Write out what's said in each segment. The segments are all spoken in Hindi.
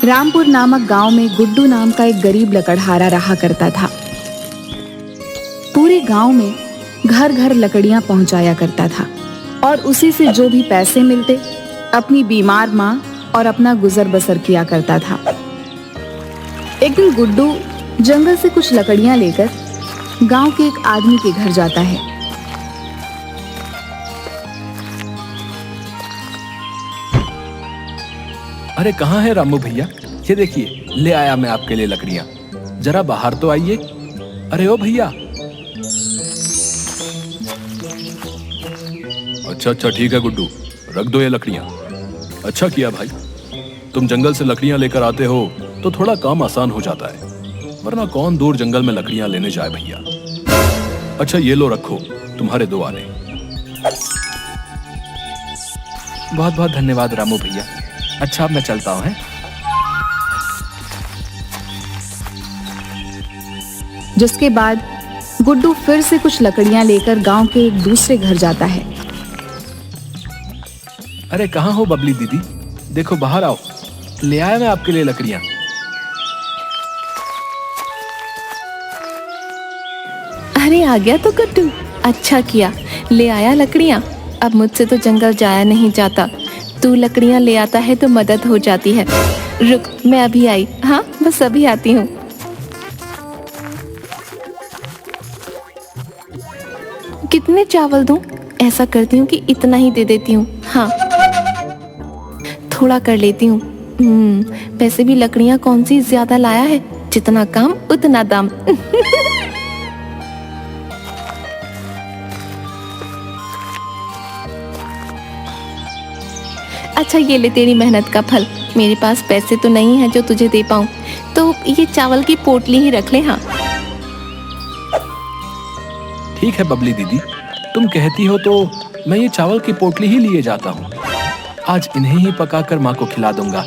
रामपुर नामक गांव में गुड्डू नाम का एक गरीब लकड़हारा रहा करता था। पूरे गांव में घर घर लकड़ियां पहुंचाया करता था और उसी से जो भी पैसे मिलते अपनी बीमार माँ और अपना गुजर बसर किया करता था। एक दिन गुड्डू जंगल से कुछ लकड़ियां लेकर गांव के एक आदमी के घर जाता है। अरे कहाँ है रामू भैया? ये देखिए, ले आया मैं आपके लिए लकड़ियां। जरा बाहर तो आइए। अरे ओ भैया। अच्छा ठीक है गुड्डू, रख दो ये लकड़ियां। अच्छा किया भाई, तुम जंगल से लकड़ियां लेकर आते हो तो थोड़ा काम आसान हो जाता है, वरना कौन दूर जंगल में लकड़ियां लेने जाए भैया। अच्छा ये लो, रखो, तुम्हारे 2 आने। बहुत बहुत धन्यवाद रामू भैया। अच्छा अब मैं चलता हूँ। जिसके बाद गुड्डू फिर से कुछ लकड़ियां लेकर गांव के एक दूसरे घर जाता है। अरे कहाँ हो बबली दीदी? देखो बाहर आओ, ले आया मैं आपके लिए लकड़ियां। अरे आ गया तो गुड्डू, अच्छा किया, ले आया लकड़ियां। अब मुझसे तो जंगल जाया नहीं जाता, तू लकड़ियां ले आता है तो मदद हो जाती है। रुक, मैं अभी आई। हाँ बस अभी आती हूँ। कितने चावल दूं? ऐसा करती हूँ कि इतना ही दे देती हूँ। हाँ थोड़ा कर लेती हूँ। वैसे भी लकड़ियां कौन सी ज्यादा लाया है, जितना काम उतना दाम। अच्छा ये ले तेरी मेहनत का फल। मेरे पास पैसे तो नहीं है जो तुझे दे पाऊं, तो ये चावल की पोटली ही रख ले। हाँ ठीक है बबली दीदी, तुम कहती हो तो मैं ये चावल की पोटली ही लिए जाता हूँ। आज इन्हें ही पकाकर माँ को खिला दूंगा।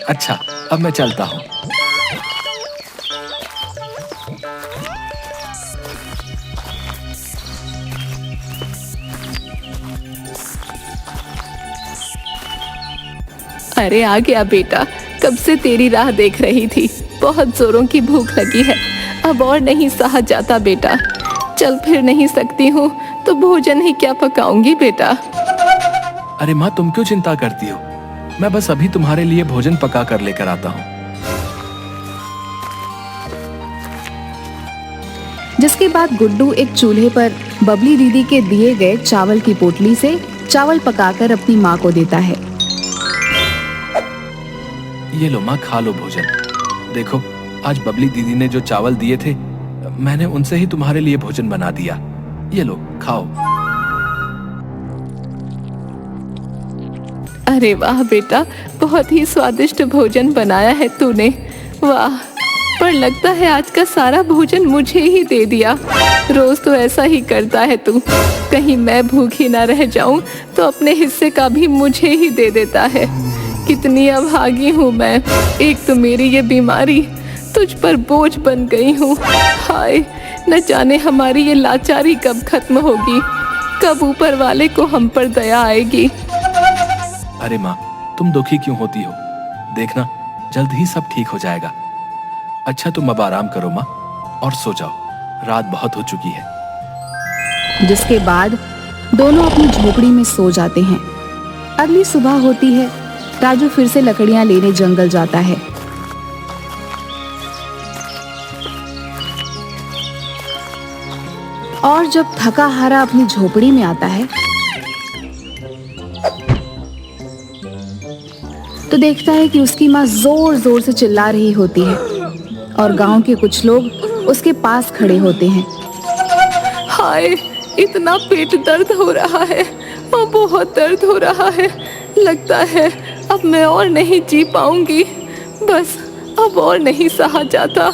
अच्छा अब मैं चलता हूँ। अरे आ गया बेटा, कब से तेरी राह देख रही थी। बहुत जोरों की भूख लगी है, अब और नहीं सहा जाता बेटा। चल फिर नहीं सकती हूँ तो भोजन ही क्या पकाऊंगी बेटा। अरे माँ तुम क्यों चिंता करती हो, मैं बस अभी तुम्हारे लिए भोजन पका कर लेकर आता हूँ। जिसके बाद गुड्डू एक चूल्हे पर बबली दीदी के दिए गए चावल की पोटली से चावल पकाकर अपनी माँ को देता है। ये लो माँ, खा लो भोजन। देखो आज बबली दीदी ने जो चावल दिए थे, मैंने उनसे ही तुम्हारे लिए भोजन बना दिया। ये लो खाओ। अरे वाह बेटा, बहुत ही स्वादिष्ट भोजन बनाया है तूने। वाह, पर लगता है आज का सारा भोजन मुझे ही दे दिया। रोज तो ऐसा ही करता है तू, कहीं मैं भूखी ना रह जाऊं तो अपने हिस्से का भी मुझे ही दे देता है। कितनी अभागी हूँ मैं। एक तो मेरी ये बीमारी, तुझ पर बोझ बन गई हूँ। हाय, न जाने हमारी ये लाचारी कब खत्म होगी, कब ऊपर वाले को हम पर दया आएगी। अरे माँ तुम दुखी क्यों होती हो? देखना जल्द ही सब ठीक हो जाएगा। अच्छा तुम अब आराम करो माँ और सो जाओ, रात बहुत हो चुकी है। जिसके बाद दोनों अपनी झोपड़ी में सो जाते हैं। अगली सुबह होती है, राजू फिर से लकड़ियां लेने जंगल जाता है। और जब थका हारा अपनी झोपड़ी में आता है तो देखता है कि उसकी माँ जोर जोर से चिल्ला रही होती है और गांव के कुछ लोग उसके पास खड़े होते हैं। हाय, इतना पेट दर्द हो रहा है और बहुत दर्द हो रहा है। लगता है अब मैं और नहीं जी पाऊंगी, बस अब और नहीं सहा जाता।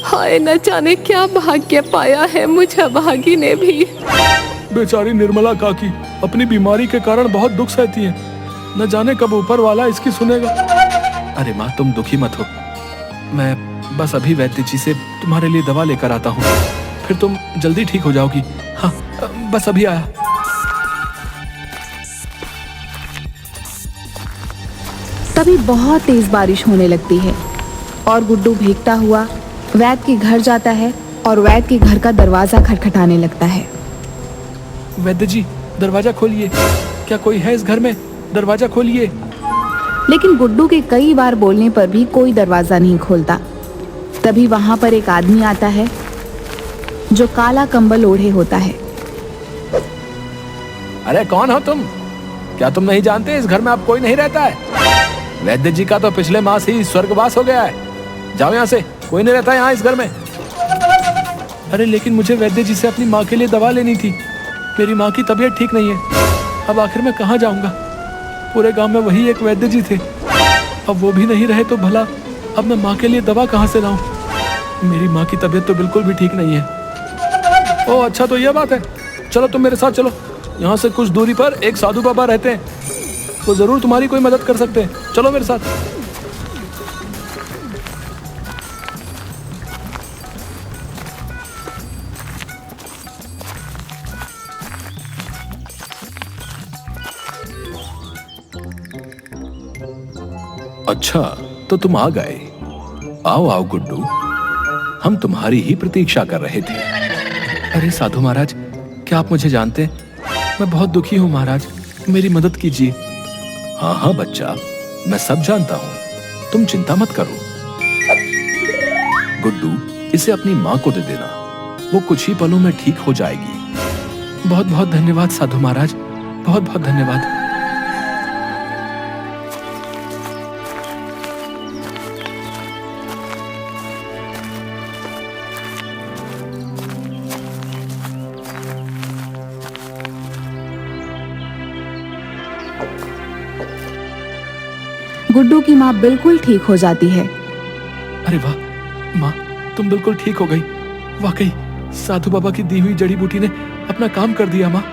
हाय, न जाने क्या भाग्य पाया है मुझ अभागी ने भी। बेचारी निर्मला काकी अपनी बीमारी के कारण बहुत दुख सहती है, न जाने कब ऊपर वाला इसकी सुनेगा। अरे माँ तुम दुखी मत हो, मैं बस अभी वैद्य जी से तुम्हारे लिए दवा लेकर आता हूँ, फिर तुम जल्दी ठीक हो जाओगी। हाँ बस अभी आया। तभी बहुत तेज बारिश होने लगती है और गुड्डू भीगता हुआ वैद्य के घर जाता है और वैद्य के घर का दरवाजा खटखटाने लगता है। वैद्य जी, दरवाजा खोलिए, क्या कोई है इस घर में? दरवाजा खोलिए। लेकिन गुड्डू के कई बार बोलने पर भी कोई दरवाजा नहीं खोलता। तभी वहां पर एक आदमी आता है जो काला कंबल ओढ़े होता है। अरे कौन हो तुम? क्या तुम नहीं जानते इस घर में अब कोई नहीं रहता है? वैद्य जी का तो पिछले मास ही स्वर्गवास हो गया है। जाओ यहाँ से, कोई नहीं रहता यहाँ इस घर में। अरे लेकिन मुझे वैद्य जी से अपनी माँ के लिए दवा लेनी थी। मेरी माँ की तबीयत ठीक नहीं है। अब आखिर मैं कहाँ जाऊंगा? पूरे गांव में वही एक वैद्य जी थे, अब वो भी नहीं रहे तो भला अब मैं माँ के लिए दवा कहाँ से लाऊं? मेरी माँ की तबीयत तो बिल्कुल भी ठीक नहीं है। ओह अच्छा, तो यह बात है। चलो तुम मेरे साथ चलो। यहाँ से कुछ दूरी पर एक साधु बाबा रहते हैं, वो जरूर तुम्हारी कोई मदद कर सकते हैं। चलो मेरे साथ। अच्छा, तो तुम आ गए। आओ आओ गुड्डू, हम तुम्हारी ही प्रतीक्षा कर रहे थे। अरे साधु महाराज, क्या आप मुझे जानते हैं? मैं बहुत दुखी हूँ महाराज, मेरी मदद कीजिए। हाँ हाँ बच्चा, मैं सब जानता हूँ, तुम चिंता मत करो। गुड्डू, इसे अपनी माँ को दे देना, वो कुछ ही पलों में ठीक हो जाएगी। बहुत बहुत धन्यवाद साधु महाराज, बहुत बहुत धन्यवाद। गुड्डू की माँ बिल्कुल ठीक हो जाती है। अरे वाह माँ, तुम बिल्कुल ठीक हो गई। वाकई साधु बाबा की दी हुई जड़ी बूटी ने अपना काम कर दिया माँ।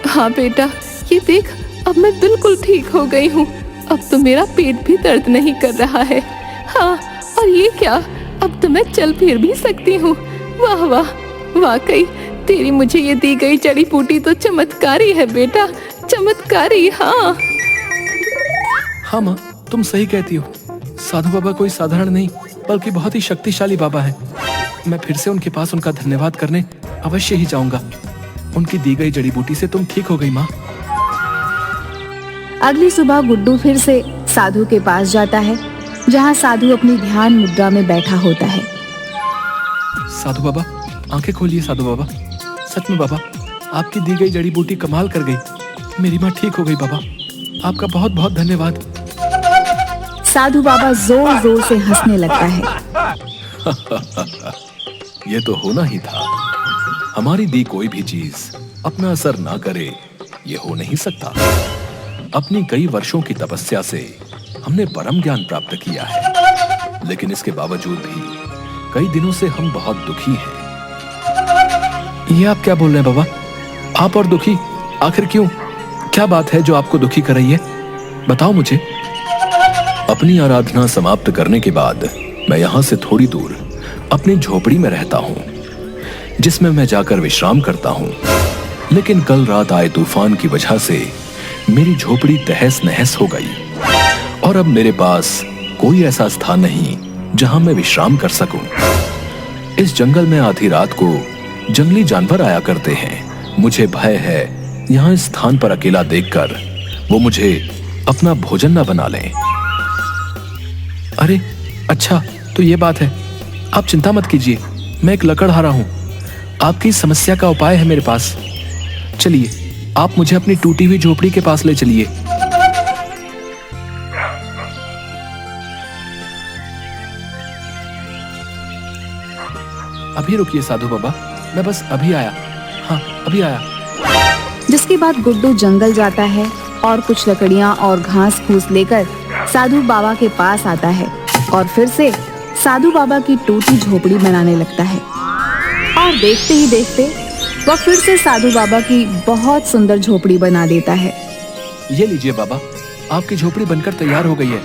हाँ बेटा, ये देख, अब मैं बिल्कुल ठीक हो गई हूँ। अब तो मेरा पेट भी दर्द नहीं कर रहा है। हाँ, और ये क्या, अब तो मैं चल फिर भी सकती हूँ। वाह वाह, वाकई तेरी मुझे ये दी गई जड़ी बूटी तो चमत्कारी है बेटा, चमत्कारी। हाँ हाँ माँ, तुम सही कहती हो। साधु बाबा कोई साधारण नहीं बल्कि बहुत ही शक्तिशाली बाबा है। मैं फिर से उनके पास उनका धन्यवाद करने अवश्य ही जाऊंगा। उनकी दी गई जड़ी बूटी से तुम ठीक हो गई माँ। अगली सुबह गुड्डू फिर से साधु के पास जाता है, जहाँ साधु अपनी ध्यान मुद्रा में बैठा होता है। साधु बाबा, आंखें खोलिए साधु बाबा। सच में बाबा, आपकी दी गई जड़ी बूटी कमाल कर गई। मेरी माँ ठीक हो गई बाबा, आपका बहुत बहुत धन्यवाद। साधु बाबा जोर जोर से हंसने लगता है। ये तो होना ही था। हमारी दी कोई भी चीज अपना असर ना करे, ये हो नहीं सकता। अपनी कई वर्षों की तपस्या से हमने परम ज्ञान प्राप्त किया है, लेकिन इसके बावजूद भी कई दिनों से हम बहुत दुखी हैं। ये आप क्या बोल रहे हैं बाबा? आप और दुखी? आखिर क्यों? क्या बात है जो आपको दुखी कर रही है? बताओ मुझे। अपनी आराधना समाप्त करने के बाद मैं यहाँ से थोड़ी दूर अपनी झोपड़ी में रहता हूँ, जिसमें मैं जाकर विश्राम करता हूँ। लेकिन कल रात आए तूफान की वजह से मेरी झोपड़ी तहस नहस हो गई और अब मेरे पास कोई ऐसा स्थान नहीं जहां मैं विश्राम कर सकूं। इस जंगल में आधी रात को जंगली जानवर आया करते हैं। मुझे भय है यहाँ इस स्थान पर अकेला देखकर वो मुझे अपना भोजन न बना लें। अरे अच्छा, तो ये बात है। आप चिंता मत कीजिए, मैं एक लकड़हारा हूं। आपकी समस्या का उपाय है मेरे पास। चलिए, आप मुझे अपनी टूटी हुई झोपड़ी के पास ले चलिए। अभी रुकिए साधु बाबा, मैं बस अभी आया। हाँ, अभी आया। जिसके बाद गुड्डू जंगल जाता है और कुछ लकड़ियां और घास फूस लेकर साधु बाबा के पास आता है और फिर से साधु बाबा की टूटी झोपड़ी बनाने लगता है। और देखते ही देखते वह फिर से साधु बाबा की बहुत सुंदर झोपड़ी बना देता है। ये लीजिए बाबा, आपकी झोपड़ी बनकर तैयार हो गई है।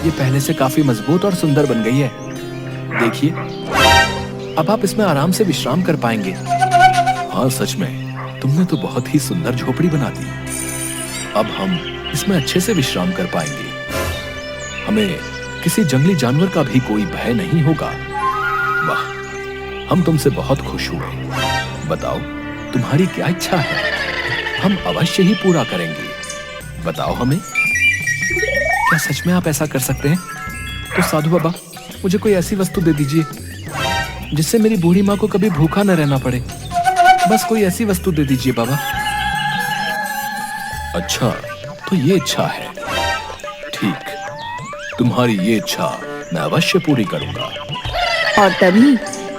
ये पहले से काफी मजबूत और सुंदर बन गई है। देखिए, अब आप इसमें आराम से विश्राम कर पाएंगे। हाँ, सच में तुमने तो बहुत ही सुंदर झोपड़ी बना दी। अब हम इसमें अच्छे से विश्राम कर पाएंगे। हमें किसी जंगली जानवर का भी कोई भय नहीं होगा। वाह, हम तुमसे बहुत खुश हुए। बताओ तुम्हारी क्या इच्छा है, हम अवश्य ही पूरा करेंगे। बताओ हमें, क्या सच में आप ऐसा कर सकते हैं? तो साधु बाबा, मुझे कोई ऐसी वस्तु दे दीजिए जिससे मेरी बूढ़ी माँ को कभी भूखा न रहना पड़े। बस कोई ऐसी वस्तु दे दीजिए बाबा। अच्छा, तो ये इच्छा है। ठीक, तुम्हारी ये इच्छा मैं अवश्य पूरी करूंगा। और तभी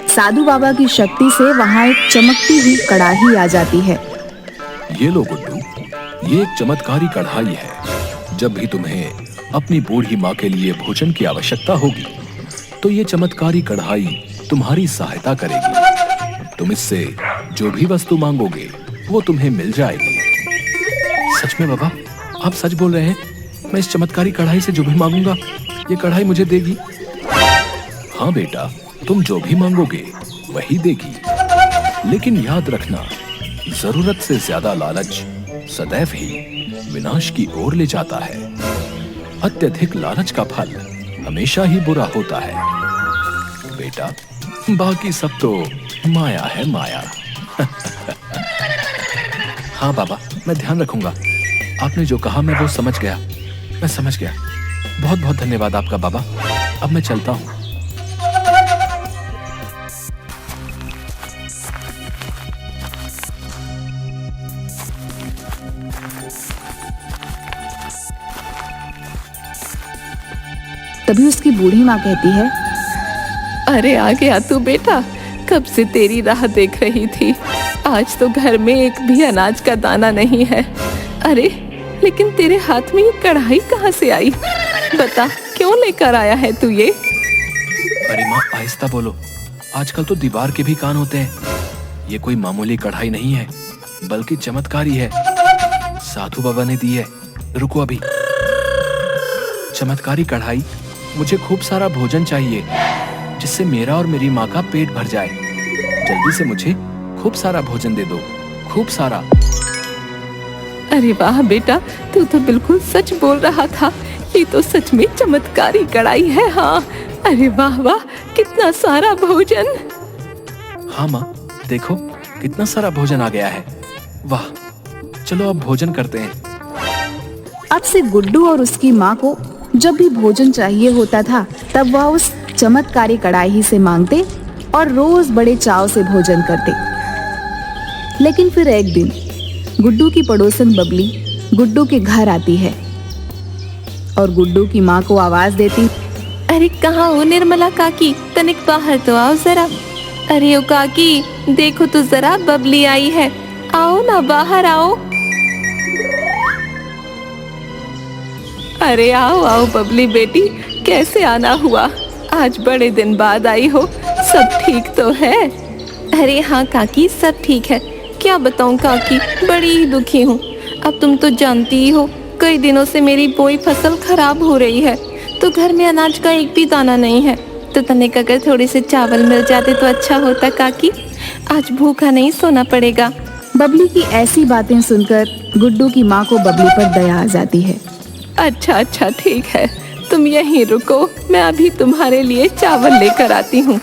साधु बाबा की शक्ति से वहां एक चमकती हुई कड़ाही आ जाती है। ये लो गुड्डू, ये एक चमत्कारी कढ़ाई है। जब भी तुम्हें अपनी बूढ़ी माँ के लिए भोजन की आवश्यकता होगी तो ये चमत्कारी कढ़ाई तुम्हारी सहायता करेगी। तुम इससे जो भी वस्तु मांगोगे वो तुम्हें मिल जाएगी। सच में बाबा, आप सच बोल रहे हैं? मैं इस चमत्कारी कढ़ाई से जो भी मांगूंगा ये कढ़ाई मुझे देगी? हाँ बेटा, तुम जो भी मांगोगे वही देगी। लेकिन याद रखना, जरूरत से ज्यादा लालच सदैव ही विनाश की ओर ले जाता है। अत्यधिक लालच का फल हमेशा ही बुरा होता है। बेटा, बाकी सब तो माया है, माया। हाँ बाबा, मैं ध्यान रखूंगा। आपने जो कहा मैं वो समझ गया। मैं समझ गया। बहुत बहुत धन्यवाद आपका बाबा। अब मैं चलता हूँ। तभी उसकी बूढ़ी माँ कहती है, अरे आ गया तू बेटा, कब से तेरी राह देख रही थी। आज तो घर में एक भी अनाज का दाना नहीं है। अरे लेकिन तेरे हाथ में ये कढ़ाई कहाँ से आई? बता, क्यों लेकर आया है तू ये? अरे माँ, आहिस्ता बोलो। आजकल तो दीवार के भी कान होते हैं। ये कोई मामूली कढ़ाई नहीं है, बल्कि चमत्कारी है। साधु बाबा ने दी है। रुको अभी। चमत्कारी कढ़ाई, मुझे खूब सारा भोजन चाहिए जिससे मेरा और मेरी माँ का पेट भर जाए। जल्दी से मुझे खूब सारा भोजन दे दो, खूब सारा। अरे वाह बेटा, तू तो बिल्कुल सच बोल रहा था। ये तो सच में चमत्कारी कढ़ाई है। हाँ, अरे वाह वाह, कितना सारा भोजन। हाँ माँ, देखो कितना सारा भोजन आ गया है। वाह, चलो अब भोजन करते हैं। अब से गुड्डू और उसकी माँ को जब भी भोजन चाहिए होता था तब वह उस चमत्कारी कढ़ाई से मांगते और रोज बड़े चाव से भोजन करते। लेकिन फिर एक दिन गुड्डू की पड़ोसन बबली गुड्डू के घर आती है और गुड्डू की माँ को आवाज देती, अरे कहाँ हो निर्मला काकी, तनिक बाहर तो आओ जरा। अरे ओ काकी, देखो तो जरा, बबली आई है। आओ ना, बाहर आओ। अरे आओ आओ बबली बेटी, कैसे आना हुआ? आज बड़े दिन बाद आई हो। सब ठीक तो है? अरे हाँ काकी, सब ठीक है। क्या बताऊँ काकी, बड़ी ही दुखी हूँ। अब तुम तो जानती ही हो, कई दिनों से मेरी बोई फसल खराब हो रही है, तो घर में अनाज का एक भी दाना नहीं है। तो तनिक अगर थोड़े से चावल मिल जाते तो अच्छा होता काकी। आज भूखा नहीं सोना पड़ेगा। बबली की ऐसी बातें सुनकर गुड्डू की माँ को बबली पर दया आ जाती है। अच्छा अच्छा, ठीक है, तुम यहीं रुको, मैं अभी तुम्हारे लिए चावल लेकर आती हूँ।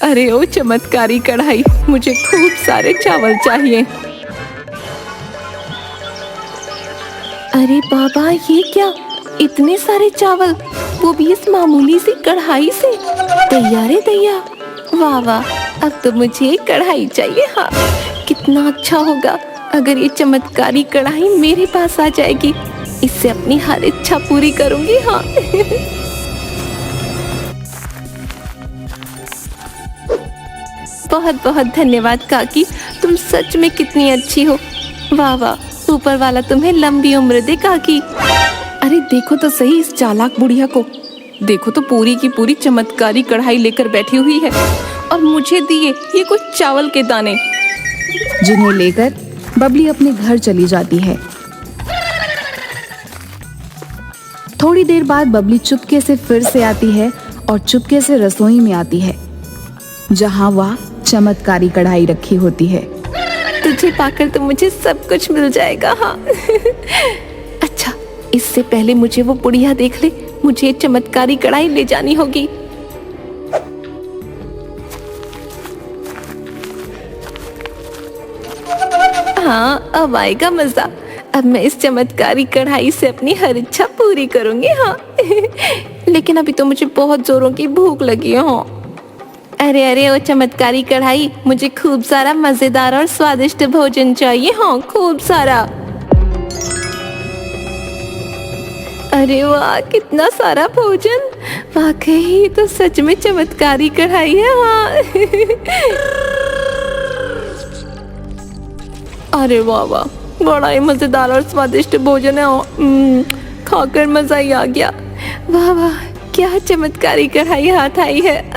अरे ओ चमत्कारी कढ़ाई, मुझे खूब सारे चावल चाहिए। अरे बाबा, ये क्या, इतने सारे चावल, वो भी इस मामूली सी कढ़ाई से? दैया रे दैया, वाह वाह, अब तो मुझे कढ़ाई चाहिए। हाँ, कितना अच्छा होगा अगर ये चमत्कारी कढ़ाई मेरे पास आ जाएगी। इससे अपनी हर इच्छा पूरी करूंगी। हाँ। बहुत बहुत धन्यवाद काकी, तुम सच में कितनी अच्छी हो। वाह वाह, ऊपर वाला तुम्हें लंबी उम्र दे काकी। अरे देखो तो सही इस चालाक बुढ़िया को। देखो तो पूरी की पूरी चमत्कारी कढ़ाई लेकर बैठी हुई है और मुझे दिए ये कुछ चावल के दाने, जिन्हें लेकर बबली अपने घर चली जाती है। थोड़ी देर बाद बबली चुपके से फिर से आती है और चुपके से रसोई में आती है जहां वह चमत्कारी कढ़ाई रखी होती है। तुझे पाकर तो मुझे सब कुछ मिल जाएगा। हाँ। अच्छा इससे पहले मुझे वो बुढ़िया देख ले, मुझे ये चमत्कारी कढ़ाई ले जानी होगी। हाँ, अब आएगा मजा। अब मैं इस चमत्कारी कढ़ाई से अपनी हर इच्छा पूरी करूंगी। हाँ लेकिन अभी तो मुझे बहुत जोरों की भूख लगी है। हाँ अरे अरे, वो चमत्कारी कढ़ाई, मुझे खूब सारा मजेदार और स्वादिष्ट भोजन चाहिए। हाँ खूब सारा। अरे वाह, कितना सारा भोजन! वाकई तो सच में चमत्कारी कढ़ाई है। हाँ अरे वाह वाह, बड़ा ही मजेदार और स्वादिष्ट भोजन है। खाकर मजा ही आ गया। वाह वाह, क्या चमत्कारी कढ़ाई हाथ आई है।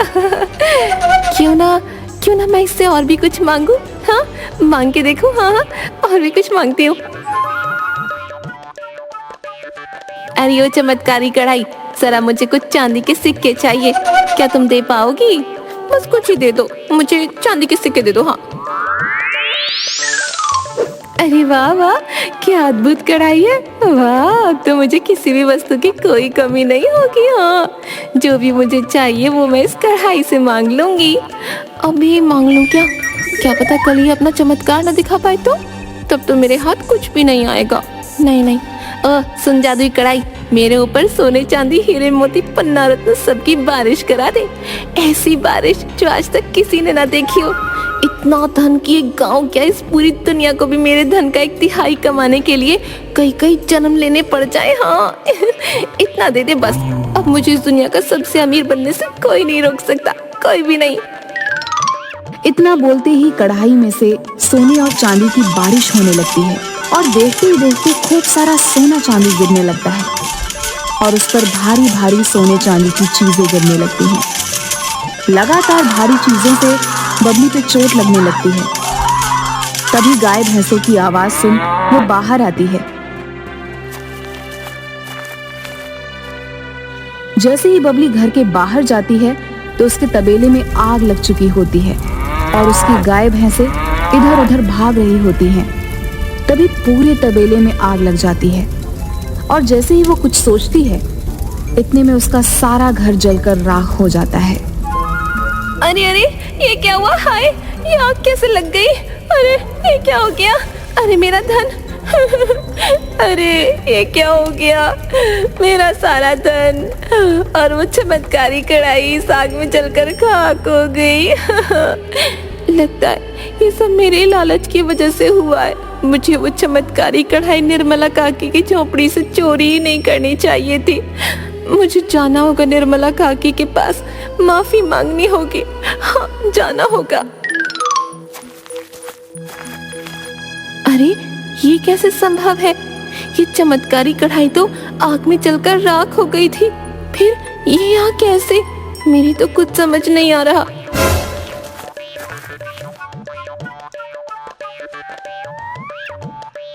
क्यों ना मैं इससे और भी कुछ मांगू। हाँ मांग के देखो। हाँ और भी कुछ मांगती हूँ। अरे ओ चमत्कारी कढ़ाई, जरा मुझे कुछ चांदी के सिक्के चाहिए, क्या तुम दे पाओगी? बस कुछ ही दे दो, मुझे चांदी के सिक्के दे दो। हाँ अरे वाह वाह, क्या अद्भुत कढ़ाई है। वाह, अब तो मुझे किसी भी वस्तु की कोई कमी नहीं होगी। हाँ जो भी मुझे चाहिए वो मैं इस कढ़ाई से मांग लूंगी। अभी मांग लूं क्या पता कल ही अपना चमत्कार न दिखा पाए तो? तब तो मेरे हाथ कुछ भी नहीं आएगा। नहीं सुन जादुई कढ़ाई, मेरे ऊपर सोने चांदी हीरे मोती पन्ना रत्न सबकी बारिश करा दे। ऐसी बारिश जो आज तक किसी ने ना देखी हो। इतना धन कि एक गांव क्या, इस पूरी दुनिया को भी मेरे धन का 1/3 कमाने के लिए कई जन्म लेने पड़ जाए। हाँ इतना दे दे बस। अब मुझे इस दुनिया का सबसे अमीर बनने से कोई नहीं रोक सकता, कोई भी नहीं। इतना बोलते ही कढ़ाई में से सोने और चांदी की बारिश होने लगती है और देखते ही देखते खूब सारा सोना चांदी गिरने लगता है और उस पर भारी भारी सोने चांदी की चीजें गिरने लगती हैं। लगातार भारी चीजों से बबली पे चोट लगने लगती है। तभी गाय भैंसों की आवाज सुन वो बाहर आती है। जैसे ही बबली घर के बाहर जाती है तो उसके तबेले में आग लग चुकी होती है और उसकी गाय भैंसें इधर उधर भाग रही होती हैं। तभी पूरे तबेले में आग लग जाती है और जैसे ही वो कुछ सोचती है, इतने में उसका सारा घर जलकर राख हो जाता है। अरे अरे, ये क्या हुआ? हाय, ये आग कैसे लग गई? अरे ये क्या हो गया? अरे मेरा धन अरे ये क्या हो गया? मेरा सारा धन और वो चमत्कारी कढ़ाई इस आग में जलकर खाक हो गई। लगता है ये सब मेरे लालच की वजह से हुआ है। मुझे वो चमत्कारी कढ़ाई निर्मला काकी की झोपड़ी से चोरी ही नहीं करनी चाहिए थी। मुझे जाना होगा निर्मला काकी के पास, माफी मांगनी होगी। हाँ जाना होगा। अरे ये कैसे संभव है? ये चमत्कारी कढ़ाई तो आग में जलकर राख हो गई थी, फिर ये यहाँ कैसे? मेरी तो कुछ समझ नहीं आ रहा।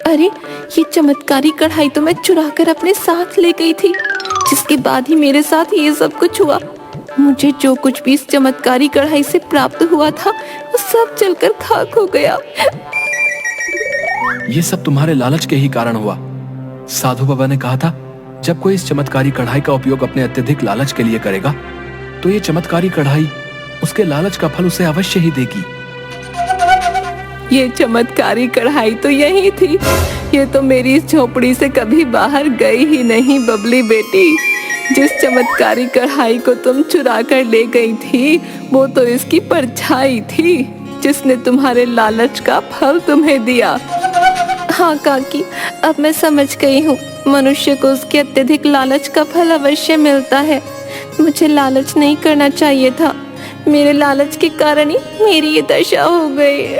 अरे ये चमत्कारी कढ़ाई तो मैं चुरा कर अपने साथ ले गई थी, जिसके बाद ही मेरे साथ ये सब कुछ हुआ। मुझे जो कुछ भी इस चमत्कारी कढ़ाई से प्राप्त हुआ था वो सब जलकर खाक हो गया। ये सब तुम्हारे लालच के ही कारण हुआ। साधु बाबा ने कहा था, जब कोई इस चमत्कारी कढ़ाई का उपयोग अपने अत्यधिक लालच के लिए करेगा तो ये चमत्कारी कढ़ाई उसके लालच का फल उसे अवश्य ही देगी। ये चमत्कारी कढ़ाई तो यही थी। ये तो मेरी इस झोपड़ी से कभी बाहर गई ही नहीं। बबली बेटी, जिस चमत्कारी कढ़ाई को तुम चुरा कर ले गई थी वो तो इसकी परछाई थी, जिसने तुम्हारे लालच का फल तुम्हें दिया। हाँ काकी, अब मैं समझ गई हूँ। मनुष्य को उसके अत्यधिक लालच का फल अवश्य मिलता है। मुझे लालच नहीं करना चाहिए था। मेरे लालच के कारण ही मेरी ये दशा हो गई।